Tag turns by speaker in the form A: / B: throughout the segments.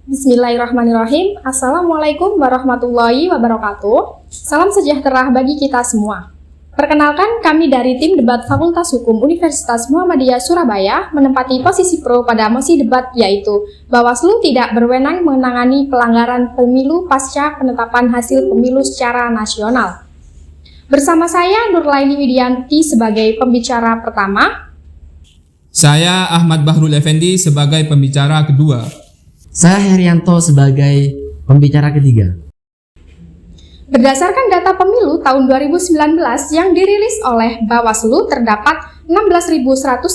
A: Bismillahirrahmanirrahim. Assalamualaikum warahmatullahi wabarakatuh. Salam sejahtera bagi kita semua. Perkenalkan, kami dari tim debat Fakultas Hukum Universitas Muhammadiyah Surabaya menempati posisi pro pada mosi debat, yaitu Bawaslu tidak berwenang menangani pelanggaran pemilu pasca penetapan hasil pemilu secara nasional. Bersama saya Nurlaini Widianti sebagai pembicara pertama.
B: Saya Ahmad Bahrul Effendi sebagai pembicara kedua.
C: Saya Herianto sebagai pembicara ketiga.
A: Berdasarkan data pemilu tahun 2019 yang dirilis oleh Bawaslu, terdapat 16.134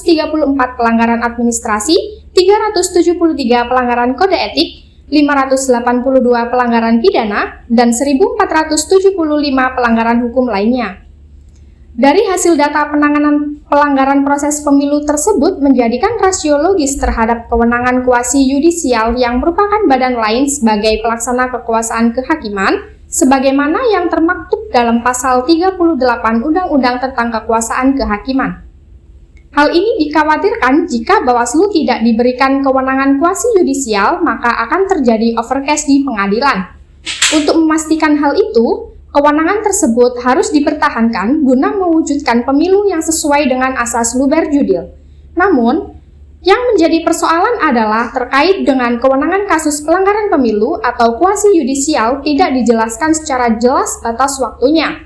A: pelanggaran administrasi, 373 pelanggaran kode etik, 582 pelanggaran pidana, dan 1.475 pelanggaran hukum lainnya. Dari hasil data penanganan pelanggaran proses pemilu tersebut menjadikan rasio logis terhadap kewenangan kuasi yudisial yang merupakan badan lain sebagai pelaksana kekuasaan kehakiman, sebagaimana yang termaktub dalam pasal 38 Undang-Undang tentang Kekuasaan Kehakiman. Hal ini dikhawatirkan jika Bawaslu tidak diberikan kewenangan kuasi yudisial, maka akan terjadi overcash di pengadilan. Untuk memastikan hal itu, kewenangan tersebut harus dipertahankan guna mewujudkan pemilu yang sesuai dengan asas luber judil. Namun, yang menjadi persoalan adalah terkait dengan kewenangan kasus pelanggaran pemilu atau kuasi yudisial tidak dijelaskan secara jelas batas waktunya.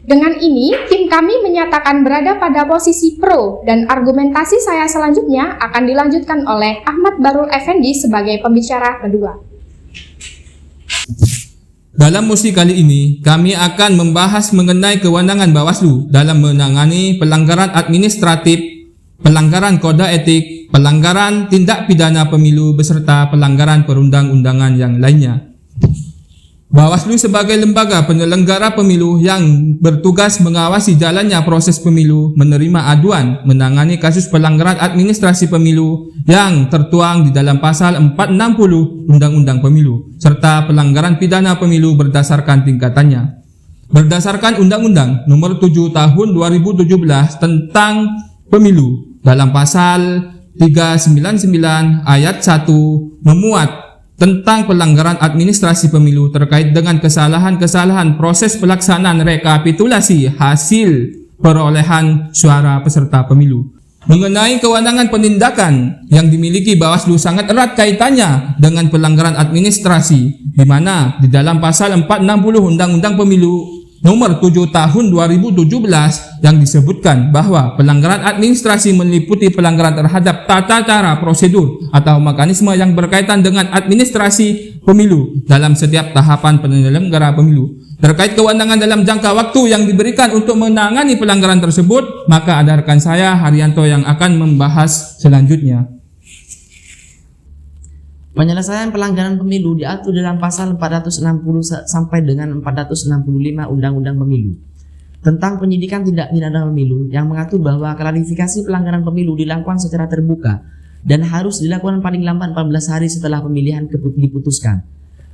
A: Dengan ini, tim kami menyatakan berada pada posisi pro dan argumentasi saya selanjutnya akan dilanjutkan oleh Ahmad Bahrul Effendi sebagai pembicara kedua.
B: Dalam mosi kali ini, kami akan membahas mengenai kewenangan Bawaslu dalam menangani pelanggaran administratif, pelanggaran kode etik, pelanggaran tindak pidana pemilu beserta pelanggaran perundang-undangan yang lainnya. Bawaslu sebagai lembaga penyelenggara pemilu yang bertugas mengawasi jalannya proses pemilu, menerima aduan, menangani kasus pelanggaran administrasi pemilu yang tertuang di dalam pasal 460 Undang-Undang Pemilu, serta pelanggaran pidana pemilu berdasarkan tingkatannya. Berdasarkan Undang-Undang Nomor 7 Tahun 2017 tentang Pemilu, dalam pasal 399 ayat 1 memuat tentang pelanggaran administrasi pemilu terkait dengan kesalahan-kesalahan proses pelaksanaan rekapitulasi hasil perolehan suara peserta pemilu. Mengenai kewenangan penindakan yang dimiliki Bawaslu sangat erat kaitannya dengan pelanggaran administrasi, di mana di dalam pasal 460 Undang-Undang Pemilu Nomor 7 Tahun 2017 yang disebutkan bahwa pelanggaran administrasi meliputi pelanggaran terhadap tata cara prosedur atau mekanisme yang berkaitan dengan administrasi pemilu dalam setiap tahapan penyelenggara pemilu. Terkait kewenangan dalam jangka waktu yang diberikan untuk menangani pelanggaran tersebut, maka ada rekan saya Herianto yang akan membahas selanjutnya.
C: Penyelesaian pelanggaran pemilu diatur dalam pasal 460 sampai dengan 465 Undang-Undang Pemilu tentang penyidikan tindak pidana pemilu yang mengatur bahwa klarifikasi pelanggaran pemilu dilakukan secara terbuka dan harus dilakukan paling lambat 14 hari setelah pemilihan diputuskan.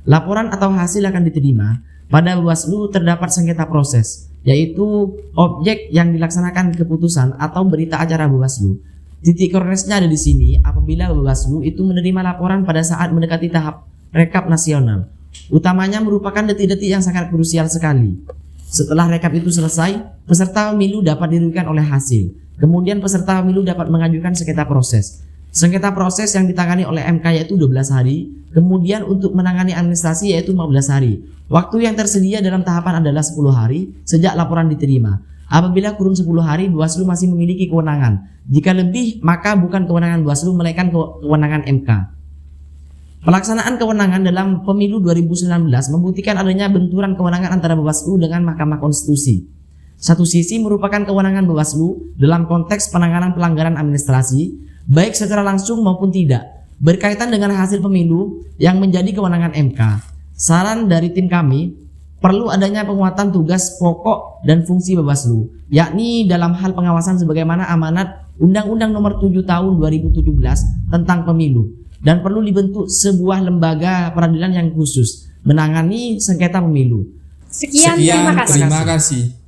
C: Laporan atau hasil akan diterima. Pada Bawaslu terdapat sengketa proses, yaitu objek yang dilaksanakan keputusan atau berita acara Bawaslu. Titik koordinatnya ada di sini apabila Bawaslu itu menerima laporan pada saat mendekati tahap rekap nasional. Utamanya merupakan detik-detik yang sangat krusial sekali. Setelah rekap itu selesai, peserta pemilu dapat dirugikan oleh hasil. Kemudian peserta pemilu dapat mengajukan sengketa proses. Sengketa proses yang ditangani oleh MK yaitu 12 hari, kemudian untuk menangani administrasi yaitu 15 hari. Waktu yang tersedia dalam tahapan adalah 10 hari sejak laporan diterima. Apabila kurun 10 hari, Bawaslu masih memiliki kewenangan. Jika lebih, maka bukan kewenangan Bawaslu, melainkan kewenangan MK. Pelaksanaan kewenangan dalam pemilu 2019 membuktikan adanya benturan kewenangan antara Bawaslu dengan Mahkamah Konstitusi. Satu sisi merupakan kewenangan Bawaslu dalam konteks penanganan pelanggaran administrasi, baik secara langsung maupun tidak, berkaitan dengan hasil pemilu yang menjadi kewenangan MK. Saran dari tim kami, perlu adanya penguatan tugas pokok dan fungsi Bawaslu, yakni dalam hal pengawasan sebagaimana amanat Undang-Undang Nomor 7 Tahun 2017 tentang Pemilu, dan perlu dibentuk sebuah lembaga peradilan yang khusus menangani sengketa pemilu.
A: Sekian, terima kasih.